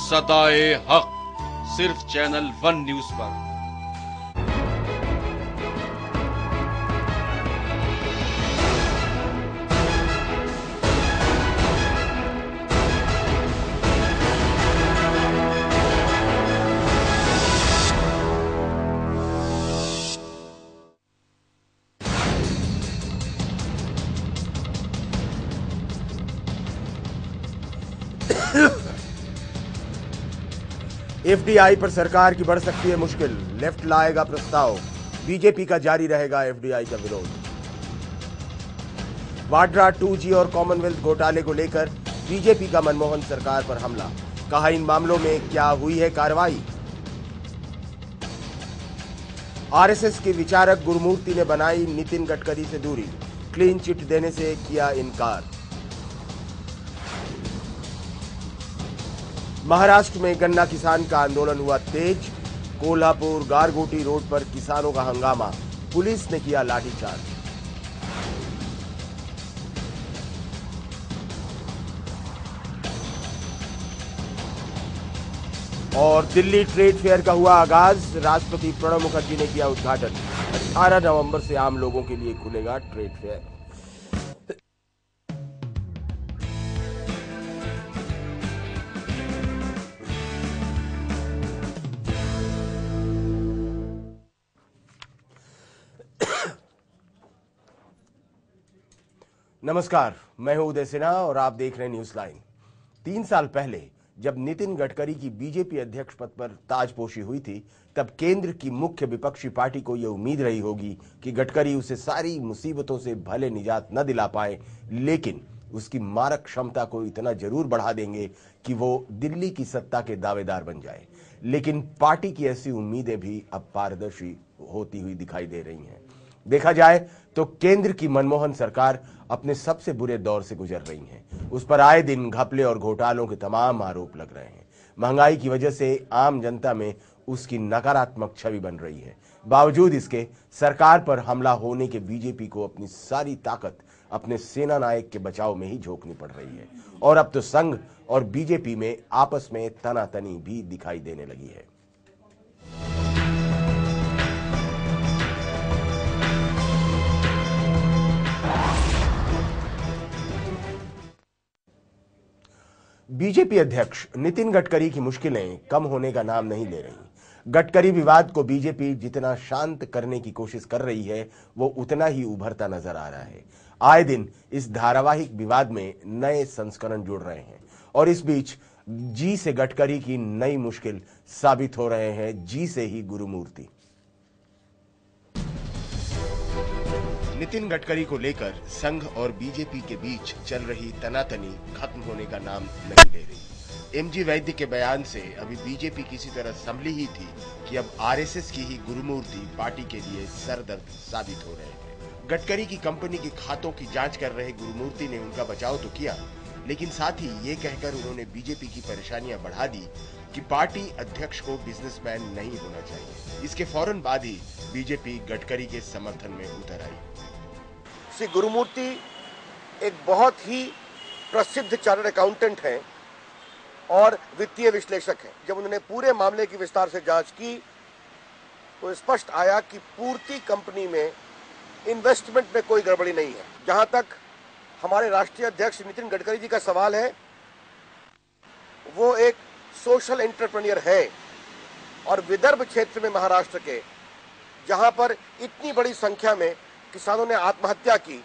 सदाए हक, सिर्फ channel one news पर। एफडीआई पर सरकार की बढ़ सकती है मुश्किल, लेफ्ट लाएगा प्रस्ताव, बीजेपी का जारी रहेगा एफडीआई का विरोध। वाड्रा 2G और कॉमनवेल्थ घोटाले को लेकर बीजेपी का मनमोहन सरकार पर हमला, कहा इन मामलों में क्या हुई है कार्रवाई। आरएसएस के विचारक गुरुमूर्ति ने बनाई नितिन गडकरी से दूरी, क्लीन चिट देने से किया इनकार। महाराष्ट्र में गन्ना किसान का आंदोलन हुआ तेज, कोल्हापुर गारगोटी रोड पर किसानों का हंगामा, पुलिस ने किया लाठीचार्ज। और दिल्ली ट्रेड फेयर का हुआ आगाज, राष्ट्रपति प्रणब मुखर्जी ने किया उद्घाटन। 18 नवंबर से आम लोगों के लिए खुलेगा ट्रेड फेयर। नमस्कार, मैं हूं उदय सिन्हा और आप देख रहे हैं न्यूज लाइन। 3 साल पहले जब नितिन गडकरी की बीजेपी अध्यक्ष पद पर ताजपोशी हुई थी, तब केंद्र की मुख्य विपक्षी पार्टी को यह उम्मीद रही होगी कि गडकरी उसे सारी मुसीबतों से भले निजात न दिला पाए, लेकिन उसकी मारक क्षमता को इतना जरूर बढ़ा देंगे कि वो दिल्ली की सत्ता के दावेदार बन जाए। लेकिन पार्टी की ऐसी उम्मीदें भी अब पारदर्शी होती हुई दिखाई दे रही हैं। देखा जाए तो केंद्र की मनमोहन सरकार अपने सबसे बुरे दौर से गुजर रही है। उस पर आए दिन घपले और घोटालों के तमाम आरोप लग रहे हैं। महंगाई की वजह से आम जनता में उसकी नकारात्मक छवि बन रही है। बावजूद इसके सरकार पर हमला होने के बीजेपी को अपनी सारी ताकत अपने सेना नायक के बचाव में ही झोंकनी पड़ रही है। और अब तो संघ और बीजेपी में आपस में तनातनी भी दिखाई देने लगी है। बीजेपी अध्यक्ष नितिन गडकरी की मुश्किलें कम होने का नाम नहीं ले रही। गडकरी विवाद को बीजेपी जितना शांत करने की कोशिश कर रही है, वो उतना ही उभरता नजर आ रहा है। आए दिन इस धारावाहिक विवाद में नए संस्करण जुड़ रहे हैं और इस बीच जी से गडकरी की नई मुश्किल साबित हो रहे हैं जी से ही गुरुमूर्ति। नितिन गडकरी को लेकर संघ और बीजेपी के बीच चल रही तनातनी खत्म होने का नाम नहीं ले रही। एमजी वैद्य के बयान से अभी बीजेपी किसी तरह संभली ही थी कि अब आरएसएस की ही गुरुमूर्ति पार्टी के लिए सरदर्द साबित हो रहे हैं। गडकरी की कंपनी के खातों की जांच कर रहे गुरुमूर्ति ने उनका बचाव तो किया, लेकिन साथ ही ये कहकर उन्होंने बीजेपी की परेशानियां बढ़ा दी कि पार्टी अध्यक्ष को बिजनेसमैन नहीं होना चाहिए। इसके फौरन बाद ही बीजेपी गडकरी के समर्थन में उतर आई। श्री गुरुमूर्ति एक बहुत ही प्रसिद्ध चार्टर्ड अकाउंटेंट हैं और वित्तीय विश्लेषक हैं। जब उन्होंने पूरे मामले की विस्तार से जांच की तो स्पष्ट आया कि पूर्ति कंपनी में इन्वेस्टमेंट में कोई गड़बड़ी नहीं है। जहां तक हमारे राष्ट्रीय अध्यक्ष नितिन गडकरी जी का सवाल है, वो एक सोशल एंटरप्रेन्योर है और विदर्भ क्षेत्र में महाराष्ट्र के, जहां पर इतनी बड़ी संख्या में किसानों ने आत्महत्या की,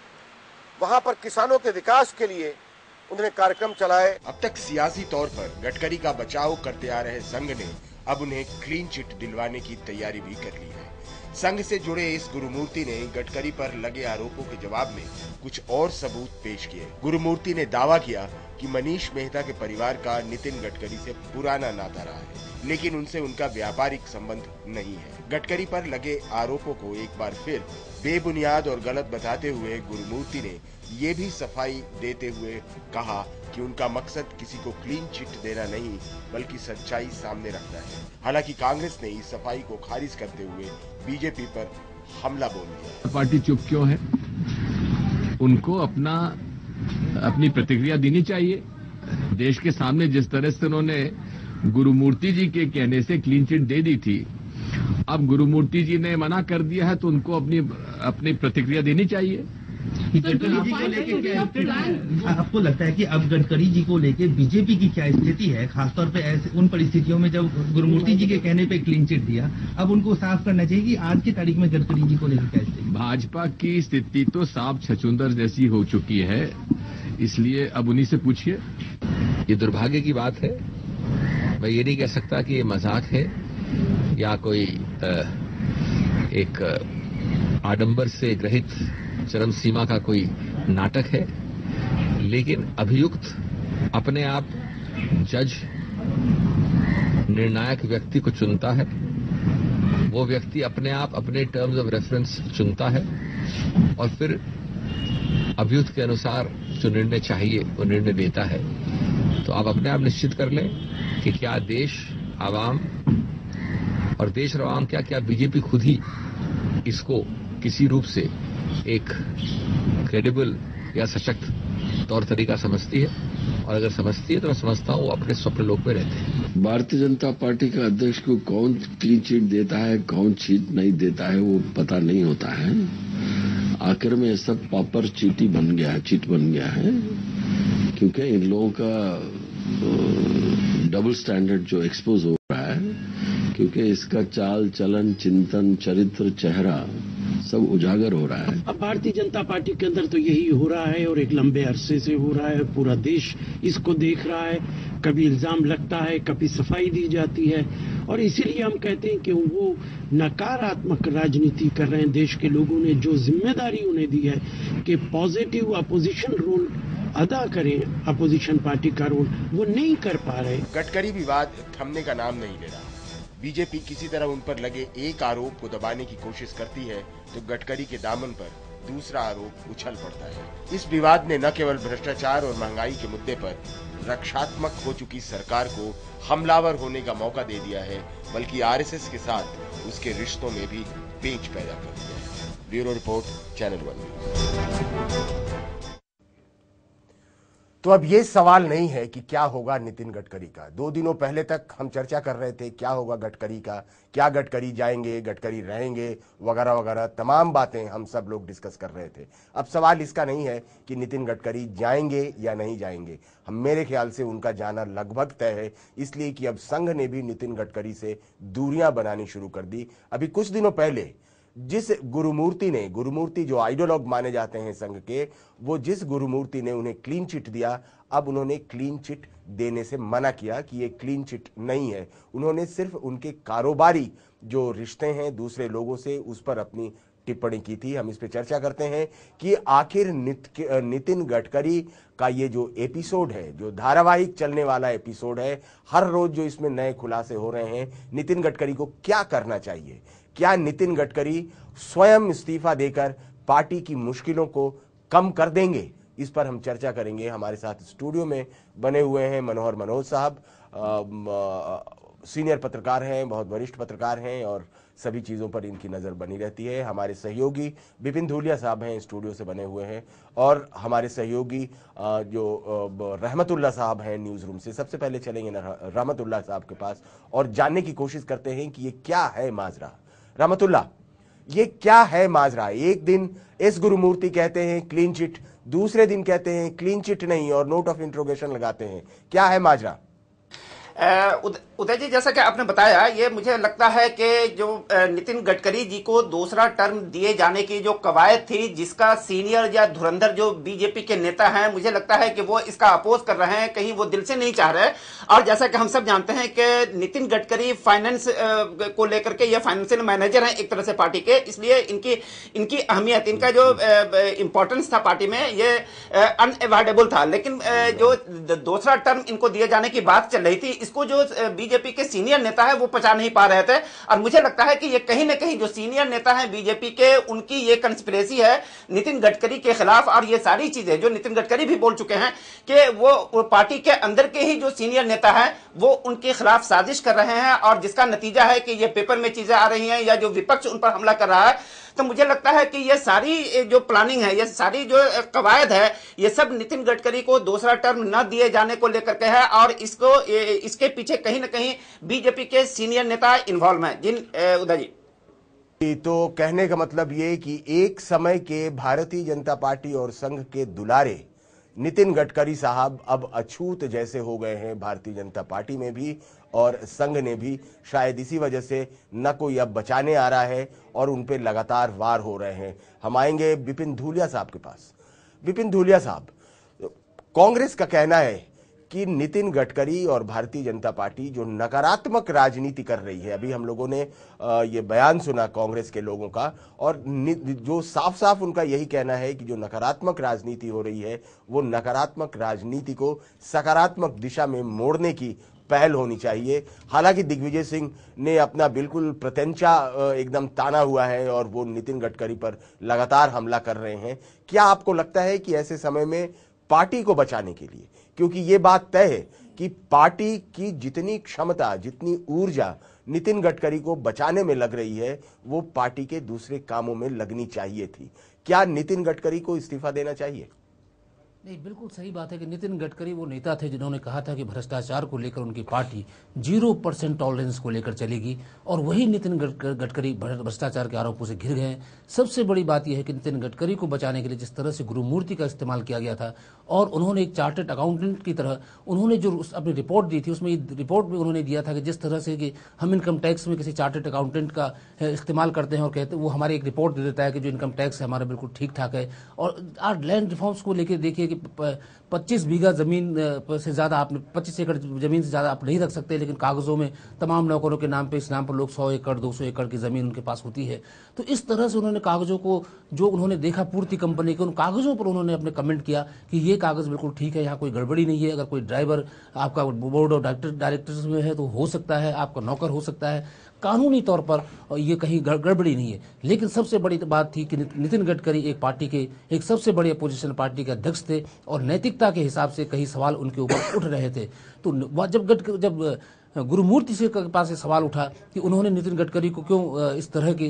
वहां पर किसानों के विकास के लिए उन्होंने कार्यक्रम चलाए। अब तक सियासी तौर पर गडकरी का बचाव करते आ रहे संघ ने अब उन्हें क्लीन चिट दिलवाने की तैयारी भी कर ली है। संघ से जुड़े इस गुरुमूर्ति ने गडकरी पर लगे आरोपों के जवाब में कुछ और सबूत पेश किए। गुरुमूर्ति ने दावा किया कि मनीष मेहता के परिवार का नितिन गडकरी से पुराना नाता रहा है, लेकिन उनसे उनका व्यापारिक संबंध नहीं है। गडकरी पर लगे आरोपों को एक बार फिर बेबुनियाद और गलत बताते हुए गुरुमूर्ति ने ये भी सफाई देते हुए कहा कि उनका मकसद किसी को क्लीन चिट देना नहीं, बल्कि सच्चाई सामने रखना है। हालांकि कांग्रेस ने इस सफाई को खारिज करते हुए बीजेपी पर हमला बोल दिया। पार्टी चुप क्यों है? उनको अपनी प्रतिक्रिया देनी चाहिए। देश के सामने जिस तरह से उन्होंने गुरुमूर्ति जी के कहने से क्लीन चिट दे दी थी। अब गुरुमूर्ति जी ने मना कर दिया है तो उनको अपनी प्रतिक्रिया देनी चाहिए। गडकरी जी को लेके क्या आपको लगता है कि अब गडकरी जी को लेके बीजेपी की क्या स्थिति है, खासतौर पे ऐसे उन परिस्थितियों में जब गुरुमूर्ति जी के कहने पे क्लीन चिट दिया, अब उनको साफ करना चाहिए कि आज की तारीख में गडकरी जी को लेकर क्या स्थिति? भाजपा की स्थिति तो साफ छछूंदर जैसी हो चुकी है, इसलिए अब उन्हीं से पूछिए। ये दुर्भाग्य की बात है। मैं ये नहीं कह सकता कि ये मजाक है या कोई एक आडंबर से ग्रहित चरम सीमा का कोई नाटक है, लेकिन अभियुक्त अपने आप जज निर्णायक व्यक्ति को चुनता है। वो व्यक्ति अपने आप अपने टर्म्स ऑफ रेफरेंस चुनता है और फिर अभियुक्त के अनुसार जो निर्णय चाहिए वो निर्णय देता है। तो आप अपने आप निश्चित कर लें कि क्या देश, आवाम और देश और आवाम क्या बीजेपी खुद ही इसको किसी रूप से एक क्रेडिबल या सशक्त तौर तरीका समझती है, और अगर समझती है तो मैं समझता हूँ वो अपने स्वप्न लोक में रहते हैं। भारतीय जनता पार्टी का अध्यक्ष को कौन क्लीन चिट देता है, कौन चिट नहीं देता है, वो पता नहीं होता है। आखिर में सब पापर चीटी बन गया है, चिट बन गया है, क्योंकि इन लोगों का डबल स्टैंडर्ड जो एक्सपोज हो रहा है, क्योंकि इसका चाल चलन, चिंतन, चरित्र, चेहरा सब उजागर हो रहा है। अब भारतीय जनता पार्टी के अंदर तो यही हो रहा है और एक लंबे अरसे से हो रहा है। पूरा देश इसको देख रहा है। कभी इल्जाम लगता है, कभी सफाई दी जाती है, और इसीलिए हम कहते हैं कि वो नकारात्मक राजनीति कर रहे हैं। देश के लोगों ने जो जिम्मेदारी उन्हें दी है कि पॉजिटिव अपोजिशन रोल अदा करें, अपोजिशन पार्टी का रोल, वो नहीं कर पा रहे। गडकरी विवाद थमने का नाम नहीं ले रहा। बीजेपी किसी तरह उन पर लगे एक आरोप को दबाने की कोशिश करती है तो गडकरी के दामन पर दूसरा आरोप उछल पड़ता है। इस विवाद ने न केवल भ्रष्टाचार और महंगाई के मुद्दे पर रक्षात्मक हो चुकी सरकार को हमलावर होने का मौका दे दिया है, बल्कि आरएसएस के साथ उसके रिश्तों में भी पेंच पैदा कर दिया है। Bureau report, channel 1। तो अब ये सवाल नहीं है कि क्या होगा नितिन गडकरी का। 2 दिनों पहले तक हम चर्चा कर रहे थे क्या होगा गडकरी का, क्या गडकरी जाएंगे, गडकरी रहेंगे, वगैरह वगैरह तमाम बातें हम सब लोग डिस्कस कर रहे थे। अब सवाल इसका नहीं है कि नितिन गडकरी जाएंगे या नहीं जाएंगे। मेरे ख्याल से उनका जाना लगभग तय है, इसलिए कि अब संघ ने भी नितिन गडकरी से दूरियां बनानी शुरू कर दी। अभी कुछ दिनों पहले जिस गुरुमूर्ति जो आइडियोलॉग माने जाते हैं संघ के, वो जिस गुरुमूर्ति ने उन्हें क्लीन चिट दिया, अब उन्होंने क्लीन चिट देने से मना किया कि ये क्लीन चिट नहीं है। उन्होंने सिर्फ उनके कारोबारी जो रिश्ते हैं दूसरे लोगों से, उस पर अपनी टिप्पणी की थी। हम इस पे चर्चा करते हैं कि आखिर नितिन गडकरी का ये जो एपिसोड है, जो धारावाहिक चलने वाला एपिसोड है, हर रोज जो इसमें नए खुलासे हो रहे हैं, नितिन गडकरी को क्या करना चाहिए। क्या नितिन गडकरी स्वयं इस्तीफा देकर पार्टी की मुश्किलों को कम कर देंगे? इस पर हम चर्चा करेंगे। हमारे साथ स्टूडियो में बने हुए हैं मनोहर मनोज साहब, सीनियर पत्रकार हैं, बहुत वरिष्ठ पत्रकार हैं और सभी चीज़ों पर इनकी नज़र बनी रहती है। हमारे सहयोगी विपिन धूलिया साहब हैं, स्टूडियो से बने हुए हैं, और हमारे सहयोगी जो रहमतुल्ला साहब हैं न्यूज़ रूम से। सबसे पहले चलेंगे रहमतुल्ला साहब के पास और जानने की कोशिश करते हैं कि ये क्या है माजरा। रहमतुल्ला, ये क्या है माजरा? एक दिन एस गुरुमूर्ति कहते हैं क्लीन चिट, दूसरे दिन कहते हैं क्लीन चिट नहीं और नोट ऑफ इंट्रोगेशन लगाते हैं। क्या है माजरा? उदय जी, जैसा कि आपने बताया, ये मुझे लगता है कि जो नितिन गडकरी जी को दूसरा टर्म दिए जाने की जो कवायद थी, जिसका सीनियर या धुरंधर जो बीजेपी के नेता हैं, मुझे लगता है कि वो इसका अपोज कर रहे हैं, कहीं वो दिल से नहीं चाह रहे। और जैसा कि हम सब जानते हैं कि नितिन गडकरी फाइनेंस को लेकर के ये फाइनेंशियल मैनेजर हैं एक तरह से पार्टी के, इसलिए इनकी अहमियत, इनका जो इंपॉर्टेंस था पार्टी में, ये अनएवॉइडेबल था। लेकिन जो दूसरा टर्म इनको दिए जाने की बात चल रही थी, इसको जो बीजेपी के सीनियर नेता है वो पचा नहीं पा रहे थे। और मुझे लगता है कि ये कहीं ना कहीं जो सीनियर नेता है बीजेपी के, उनकी ये कंस्पिरेसी है नितिन गडकरी के खिलाफ। और ये सारी चीजें जो नितिन गडकरी भी बोल चुके हैं कि वो पार्टी के अंदर के ही जो सीनियर नेता है वो उनके खिलाफ साजिश कर रहे हैं, और जिसका नतीजा है कि ये पेपर में चीजें आ रही हैं या जो विपक्ष उन पर हमला कर रहा है। तो मुझे लगता है कि ये सारी जो प्लानिंग है, ये सारी जो कवायद है, ये सब नितिन गडकरी को दूसरा टर्म न दिए जाने को लेकर के है और इसके पीछे कहीं ना कहीं बीजेपी के सीनियर नेता इन्वॉल्व हैं। जिन उदय जी, तो कहने का मतलब ये कि एक समय के भारतीय जनता पार्टी और संघ के दुलारे नितिन गडकरी साहब अब अछूत जैसे हो गए हैं भारतीय जनता पार्टी में भी और संघ ने भी। शायद इसी वजह से न कोई अब बचाने आ रहा है और उन पे लगातार वार हो रहे हैं। हम आएंगे विपिन धूलिया साहब के पास। विपिन धूलिया साहब, कांग्रेस का कहना है कि नितिन गडकरी और भारतीय जनता पार्टी जो नकारात्मक राजनीति कर रही है, अभी हम लोगों ने ये बयान सुना कांग्रेस के लोगों का, और जो साफ साफ उनका यही कहना है कि जो नकारात्मक राजनीति हो रही है वो नकारात्मक राजनीति को सकारात्मक दिशा में मोड़ने की पहल होनी चाहिए। हालांकि दिग्विजय सिंह ने अपना बिल्कुल प्रत्यंचा एकदम ताना हुआ है और वो नितिन गडकरी पर लगातार हमला कर रहे हैं। क्या आपको लगता है कि ऐसे समय में पार्टी को बचाने के लिए, क्योंकि ये बात तय है कि पार्टी की जितनी क्षमता, जितनी ऊर्जा नितिन गडकरी को बचाने में लग रही है वो पार्टी के दूसरे कामों में लगनी चाहिए थी, क्या नितिन गडकरी को इस्तीफा देना चाहिए? नहीं, बिल्कुल सही बात है कि नितिन गडकरी वो नेता थे जिन्होंने कहा था कि भ्रष्टाचार को लेकर उनकी पार्टी 0% टॉलरेंस को लेकर चलेगी, और वही नितिन गडकरी भ्रष्टाचार के आरोपों से घिर गए। सबसे बड़ी बात यह है कि नितिन गडकरी को बचाने के लिए जिस तरह से गुरुमूर्ति का इस्तेमाल किया गया था, और उन्होंने एक चार्टर्ड अकाउंटेंट की तरह उन्होंने जो अपनी रिपोर्ट दी थी, उसमें रिपोर्ट में उन्होंने दिया था कि जिस तरह से कि हम इनकम टैक्स में किसी चार्टर्ड अकाउंटेंट का इस्तेमाल करते हैं और कहते हैं वो हमारी एक रिपोर्ट दे देता है कि जो इनकम टैक्स है हमारा बिल्कुल ठीक ठाक है। और आज लैंड रिफॉर्म्स को लेकर देखिए कि 25 बीघा जमीन से ज्यादा आप 25 एकड़ जमीन से ज्यादा आप नहीं रख सकते, लेकिन कागजों में तमाम नौकरों के नाम पे, इस नाम पर लोग 100 एकड़ 200 एकड़ की जमीन उनके पास होती है। तो इस तरह से उन्होंने कागजों को, जो उन्होंने देखा पूर्ति कंपनी के, उन कागजों पर उन्होंने अपने कमेंट किया कि ये कागज बिल्कुल ठीक है, यहाँ कोई गड़बड़ी नहीं है। अगर कोई ड्राइवर आपका बोर्ड ऑफ डायरेक्टर्स में है तो हो सकता है, आपका नौकर हो सकता है, कानूनी तौर पर ये कहीं गड़बड़ी नहीं है। लेकिन सबसे बड़ी बात थी कि नितिन गडकरी एक पार्टी के, एक सबसे बड़ी अपोजिशन पार्टी के अध्यक्ष थे और नैतिकता के हिसाब से कई सवाल उनके ऊपर उठ रहे थे। तो जब गुरुमूर्ति से के पास ये सवाल उठा कि उन्होंने नितिन गडकरी को क्यों इस तरह की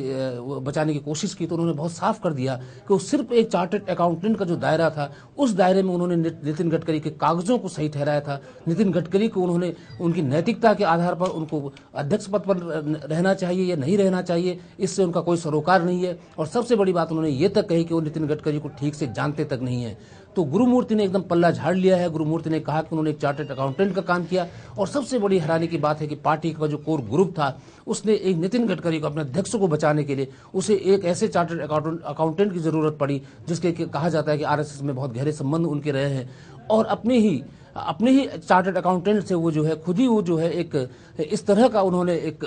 बचाने की कोशिश की, तो उन्होंने बहुत साफ कर दिया कि वो सिर्फ एक चार्टर्ड अकाउंटेंट का जो दायरा था, उस दायरे में उन्होंने नितिन गडकरी के कागजों को सही ठहराया था। नितिन गडकरी को उन्होंने उनकी नैतिकता के आधार पर उनको अध्यक्ष पद पर रहना चाहिए या नहीं रहना चाहिए, इससे उनका कोई सरोकार नहीं है। और सबसे बड़ी बात उन्होंने ये तक कही कि वो नितिन गडकरी को ठीक से जानते तक नहीं है। तो गुरुमूर्ति ने एकदम पल्ला झाड़ लिया है। गुरुमूर्ति ने कहा कि उन्होंने एक चार्टर्ड अकाउंटेंट का काम किया, और सबसे बड़ी हैरानी की बात है कि पार्टी का जो कोर ग्रुप था उसने एक नितिन गडकरी को, अपने अध्यक्ष को बचाने के लिए उसे एक ऐसे चार्टर्ड अकाउंटेंट की जरूरत पड़ी जिसके कहा जाता है कि आरएसएस में बहुत गहरे संबंध उनके रहे हैं, और अपने ही चार्टर्ड अकाउंटेंट से वो जो है खुद ही वो जो है एक इस तरह का उन्होंने एक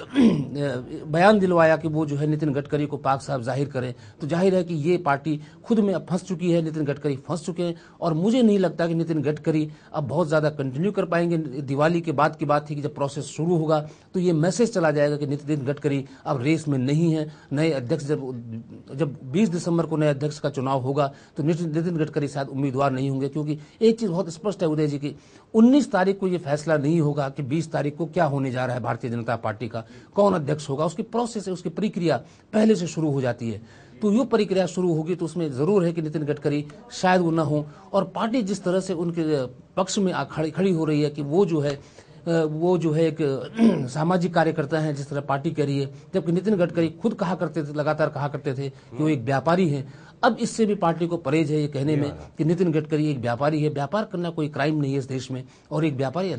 बयान दिलवाया कि वो जो है नितिन गडकरी को पाक साहब जाहिर करें। तो जाहिर है कि ये पार्टी खुद में अब फंस चुकी है, नितिन गडकरी फंस चुके हैं, और मुझे नहीं लगता कि नितिन गडकरी अब बहुत ज्यादा कंटिन्यू कर पाएंगे। दिवाली के बाद की बात थी कि जब प्रोसेस शुरू होगा तो ये मैसेज चला जाएगा कि नितिन गडकरी अब रेस में नहीं है। नए अध्यक्ष जब 20 दिसंबर को नए अध्यक्ष का चुनाव होगा तो नितिन गडकरी शायद उम्मीदवार नहीं होंगे, क्योंकि एक चीज बहुत स्पष्ट है उदय जी की, 19 तारीख को यह फैसला नहीं होगा कि 20 तारीख को क्या होने जा रहा है भारतीय जनता पार्टी का, कौन अध्यक्ष होगा। उसकी प्रोसेस है, उसकी प्रक्रिया पहले से शुरू हो जाती है। तो ये प्रक्रिया शुरू होगी तो उसमें जरूर है कि नितिन गडकरी शायद वो ना हो, और पार्टी जिस तरह से उनके पक्ष में खड़ी हो रही है कि वो जो है एक सामाजिक कार्यकर्ता हैं जिस तरह पार्टी कह रही है, जबकि नितिन गडकरी खुद लगातार कहा करते थे कि वो एक व्यापारी हैं। अब इससे भी पार्टी को परहेज है ये कहने में कि नितिन गडकरी एक व्यापारी है। व्यापार करना कोई क्राइम नहीं है इस देश में, और एक व्यापारी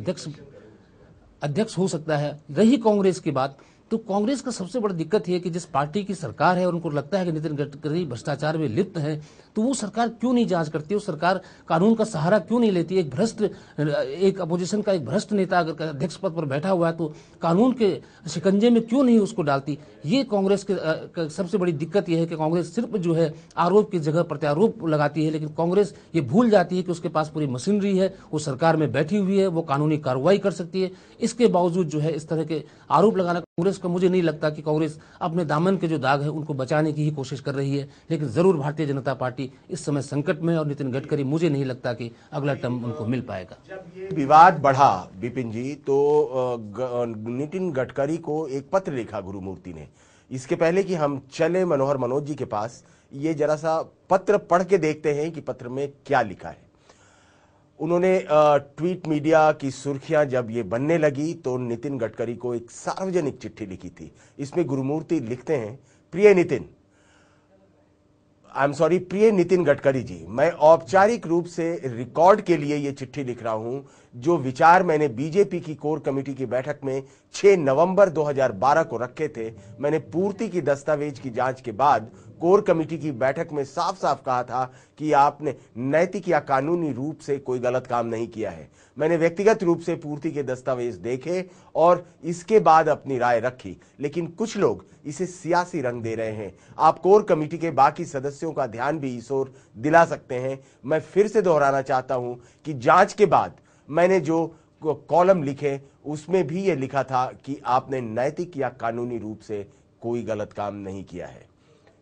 अध्यक्ष हो सकता है। रही कांग्रेस की बात, तो कांग्रेस का सबसे बड़ी दिक्कत यह है कि जिस पार्टी की सरकार है और उनको लगता है कि नितिन गडकरी भ्रष्टाचार में लिप्त है, तो वो सरकार क्यों नहीं जांच करती, वो सरकार कानून का सहारा क्यों नहीं लेती। एक अपोजिशन का एक भ्रष्ट नेता अगर अध्यक्ष पद पर बैठा हुआ है तो कानून के शिकंजे में क्यों नहीं उसको डालती। ये कांग्रेस के सबसे बड़ी दिक्कत यह है कि कांग्रेस सिर्फ जो है आरोप की जगह प्रत्यारोप लगाती है, लेकिन कांग्रेस ये भूल जाती है कि उसके पास पूरी मशीनरी है, वो सरकार में बैठी हुई है, वो कानूनी कार्रवाई कर सकती है। इसके बावजूद जो है इस तरह के आरोप लगाना कांग्रेस का, मुझे नहीं लगता कि कांग्रेस अपने दामन के जो दाग है उनको बचाने की ही कोशिश कर रही है। लेकिन जरूर भारतीय जनता पार्टी इस समय संकट में, और नितिन गडकरी मुझे नहीं लगता कि अगला टर्म उनको मिल पाएगा। जब ये विवाद बढ़ा विपिन जी, तो नितिन गडकरी को एक पत्र लिखा गुरुमूर्ति ने इसके पहले कि हम चले मनोहर मनोज जी के पास, ये जरा सा पत्र पढ़ के देखते हैं कि पत्र में क्या लिखा है। उन्होंने ट्वीट मीडिया की सुर्खियां जब ये बनने लगी तो नितिन गडकरी को एक सार्वजनिक चिट्ठी लिखी थी। इसमें गुरुमूर्ति लिखते हैं, प्रिय नितिन गडकरी जी, मैं औपचारिक रूप से रिकॉर्ड के लिए ये चिट्ठी लिख रहा हूं। जो विचार मैंने बीजेपी की कोर कमेटी की बैठक में 6 नवंबर 2012 को रखे थे, मैंने पूर्ति की दस्तावेज की जांच के बाद कोर कमेटी की बैठक में साफ साफ कहा था कि आपने नैतिक या कानूनी रूप से कोई गलत काम नहीं किया है। मैंने व्यक्तिगत रूप से पूर्ति के दस्तावेज देखे और इसके बाद अपनी राय रखी, लेकिन कुछ लोग इसे सियासी रंग दे रहे हैं। आप कोर कमेटी के बाकी सदस्यों का ध्यान भी इस ओर दिला सकते हैं। मैं फिर से दोहराना चाहता हूं कि जांच के बाद मैंने जो कॉलम लिखे उसमें भी यह लिखा था कि आपने नैतिक या कानूनी रूप से कोई गलत काम नहीं किया है।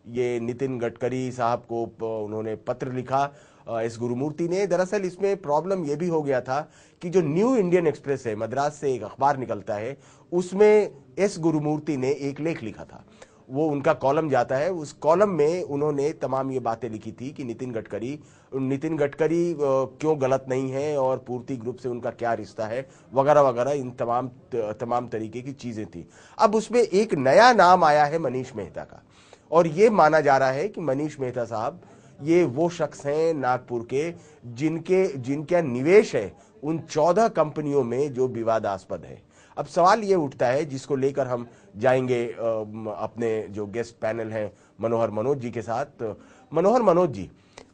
ये नितिन गडकरी साहब को उन्होंने पत्र लिखा एस गुरुमूर्ति ने। दरअसल इसमें प्रॉब्लम यह भी हो गया था कि जो न्यू इंडियन एक्सप्रेस है, मद्रास से एक अखबार निकलता है, उसमें एस गुरुमूर्ति ने एक लेख लिखा था। वो उनका कॉलम जाता है, उस कॉलम में उन्होंने तमाम ये बातें लिखी थी कि नितिन गडकरी क्यों गलत नहीं है और पूर्ति ग्रुप से उनका क्या रिश्ता है वगैरह वगैरह, इन तमाम तरीके की चीजें थी। अब उसमें एक नया नाम आया है मनीष मेहता का, और ये माना जा रहा है कि मनीष मेहता साहब ये वो शख्स हैं नागपुर के जिनका निवेश है उन 14 कंपनियों में जो विवादास्पद है। अब सवाल ये उठता है, जिसको लेकर हम जाएंगे अपने जो गेस्ट पैनल हैं मनोहर मनोज जी के साथ। मनोहर मनोज जी,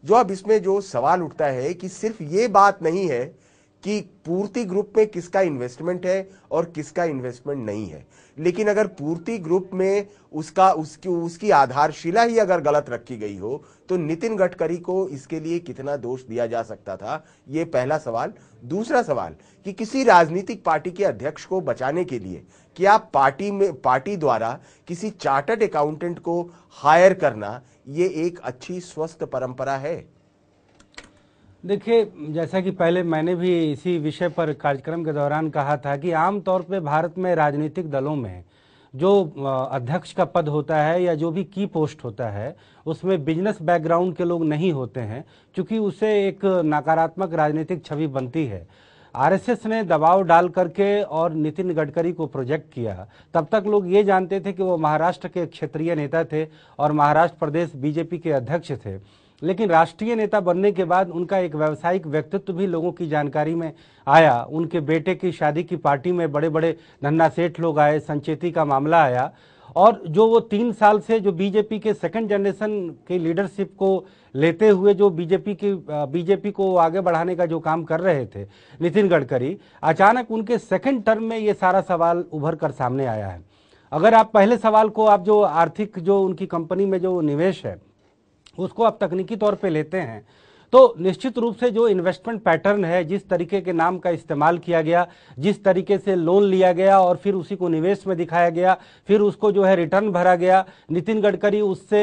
जो अब इसमें जो सवाल उठता है कि सिर्फ ये बात नहीं है कि पूर्ति ग्रुप में किसका इन्वेस्टमेंट है और किसका इन्वेस्टमेंट नहीं है, लेकिन अगर पूर्ति ग्रुप में उसकी आधारशिला ही अगर गलत रखी गई हो तो नितिन गडकरी को इसके लिए कितना दोष दिया जा सकता था, ये पहला सवाल। दूसरा सवाल कि किसी राजनीतिक पार्टी के अध्यक्ष को बचाने के लिए क्या पार्टी द्वारा किसी चार्टर्ड अकाउंटेंट को हायर करना ये एक अच्छी स्वस्थ परंपरा है? देखिए, जैसा कि पहले मैंने भी इसी विषय पर कार्यक्रम के दौरान कहा था कि आमतौर पे भारत में राजनीतिक दलों में जो अध्यक्ष का पद होता है या जो भी की पोस्ट होता है उसमें बिजनेस बैकग्राउंड के लोग नहीं होते हैं, क्योंकि उससे एक नकारात्मक राजनीतिक छवि बनती है। आरएसएस ने दबाव डाल करके और नितिन गडकरी को प्रोजेक्ट किया, तब तक लोग ये जानते थे कि वो महाराष्ट्र के क्षेत्रीय नेता थे और महाराष्ट्र प्रदेश बीजेपी के अध्यक्ष थे। लेकिन राष्ट्रीय नेता बनने के बाद उनका एक व्यावसायिक व्यक्तित्व भी लोगों की जानकारी में आया। उनके बेटे की शादी की पार्टी में बड़े बड़े धन्ना सेठ लोग आए, संचेती का मामला आया, और जो वो 3 साल से जो बीजेपी के सेकंड जनरेशन की लीडरशिप को लेते हुए जो बीजेपी को आगे बढ़ाने का जो काम कर रहे थे नितिन गडकरी, अचानक उनके सेकंड टर्म में ये सारा सवाल उभर कर सामने आया है। अगर आप पहले सवाल को आप जो आर्थिक जो उनकी कंपनी में जो निवेश है उसको आप तकनीकी तौर पे लेते हैं तो निश्चित रूप से जो इन्वेस्टमेंट पैटर्न है, जिस तरीके के नाम का इस्तेमाल किया गया, जिस तरीके से लोन लिया गया और फिर उसी को निवेश में दिखाया गया, फिर उसको जो है रिटर्न भरा गया, नितिन गडकरी उससे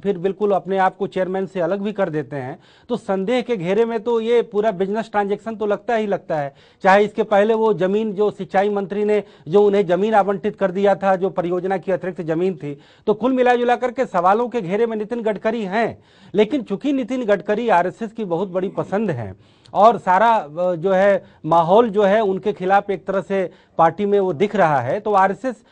फिर बिल्कुल अपने आप को चेयरमैन से अलग भी कर देते हैं, तो संदेह के घेरे में तो ये पूरा बिजनेस ट्रांजैक्शन तो लगता ही लगता है। चाहे इसके पहले वो जमीन जो सिंचाई मंत्री ने जो उन्हें जमीन आवंटित कर दिया था, जो परियोजना की अतिरिक्त जमीन थी, तो कुल मिला करके सवालों के घेरे में नितिन गडकरी हैं। लेकिन चूंकि नितिन गडकरी आरएसएस की बहुत बड़ी पसंद है और सारा जो है माहौल जो है उनके खिलाफ एक तरह से पार्टी में वो दिख रहा है, तो आरएसएस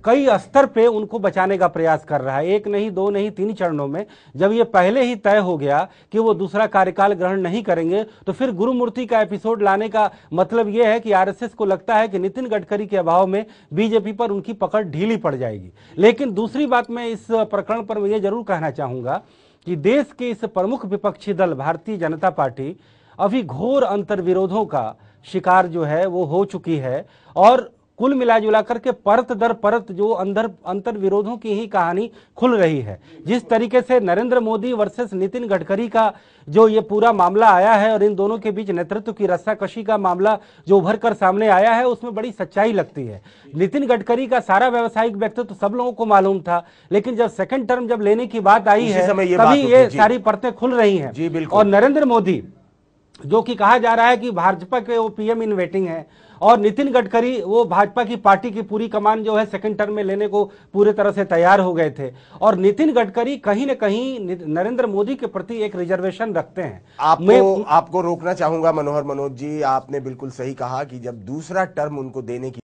कई स्तर पे उनको बचाने का प्रयास कर रहा है। 1 नहीं 2 नहीं 3 चरणों में जब ये पहले ही तय हो गया कि वो दूसरा कार्यकाल ग्रहण नहीं करेंगे, तो फिर गुरुमूर्ति का एपिसोड लाने का मतलब ये है कि आरएसएस को लगता है कि नितिन गडकरी के अभाव में बीजेपी पर उनकी पकड़ ढीली पड़ जाएगी। लेकिन दूसरी बात मैं इस प्रकरण पर ये जरूर कहना चाहूंगा कि देश के इस प्रमुख विपक्षी दल भारतीय जनता पार्टी अभी घोर अंतर्विरोधों का शिकार जो है वो हो चुकी है, और कुल मिला करके परत दर परत जो अंतर विरोधों की ही कहानी खुल रही है। जिस तरीके से नरेंद्र मोदी वर्सेस नितिन गडकरी का जो ये पूरा मामला आया है और इन दोनों के बीच नेतृत्व की रस्साकशी का मामला जो उभर कर सामने आया है, उसमें बड़ी सच्चाई लगती है। नितिन गडकरी का सारा व्यावसायिक व्यक्तित्व सब लोगों को मालूम था, लेकिन जब सेकंड टर्म जब लेने की बात आई है तभी ये सारी परतें खुल रही हैं। और नरेंद्र मोदी जो कि कहा जा रहा है कि भाजपा के वो पीएम इन वेटिंग है, और नितिन गडकरी वो भाजपा की पार्टी की पूरी कमान जो है सेकंड टर्म में लेने को पूरे तरह से तैयार हो गए थे। और नितिन गडकरी कहीं न कहीं नरेंद्र मोदी के प्रति एक रिजर्वेशन रखते हैं। आपको रोकना चाहूंगा मनोज जी, आपने बिल्कुल सही कहा कि जब दूसरा टर्म उनको देने की